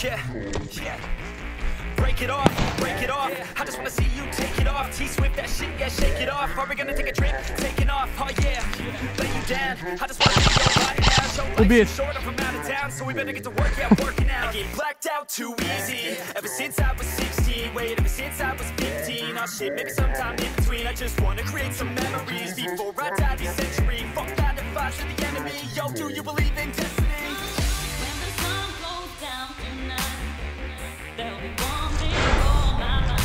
Yeah, yeah. Break it off, break it off. I just wanna see you take it off. T-Swift, that shit, yeah, shake it off. Are we gonna take a trip? Taking off, oh yeah. Lay you down. I just wanna see your body now. Show life's short, I'm from out of town, so we better get to work, yeah, working out. I get blacked out too easy. Ever since I was 16, wait, ever since I was 15. Oh shit, maybe sometime in between. I just wanna create some memories before I die this century. Fuck 9 to 5 to the enemy. Yo, do you believe in destiny? When the sun goes down tonight, there'll be one thing on my mind.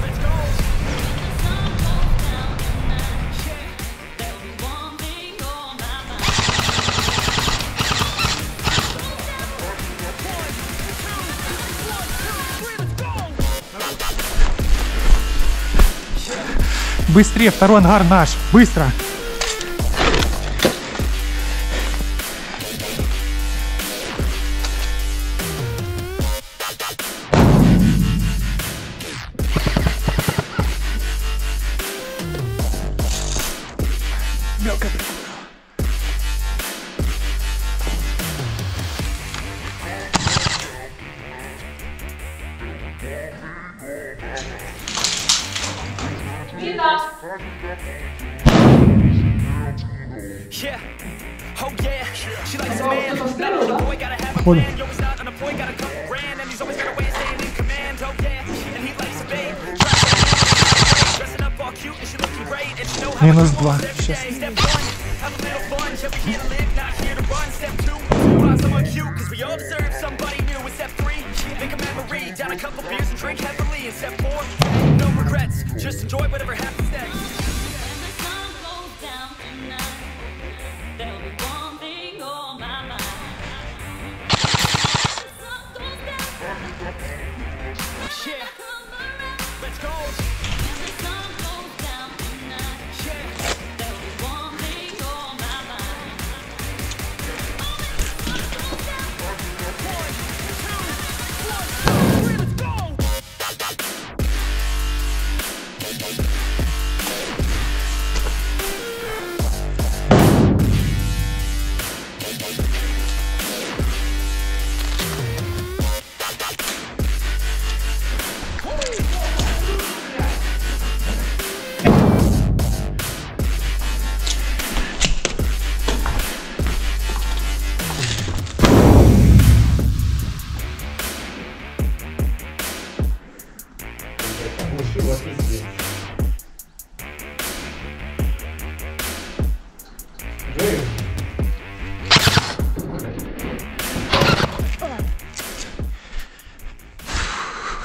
Let's go. When the sun goes down tonight, there'll be one thing on my mind. 1, 2, 1, 2, 3, let's go. Быстрее, второй ангар наш. Быстро. Мелко. Yeah, oh yeah, she likes a man. Not only a boy, gotta have a plan. Yo, he's not unemployed, got a couple grand, and he's always got a way of staying in command. Oh yeah, and he likes a babe. Dressing up all cute, and she looking great, and she know how Минус it 2. goes every day. Step 1, have a little fun. Yeah, we here to live, not here to run. Step 2, find someone cute, 'cause we all deserve somebody new. And step 3, make a memory, down a couple beers and drink heavily. And step 4, no regrets, just enjoy whatever happens next. When the sun goes down tonight, there'll be one thing on my mind. The sun goes down, Yeah, let's go. when the sun goes down tonight, Yeah. there'll be one thing on my mind. 1, 2, 1, 2, 3, let's go! Лучше вот везде.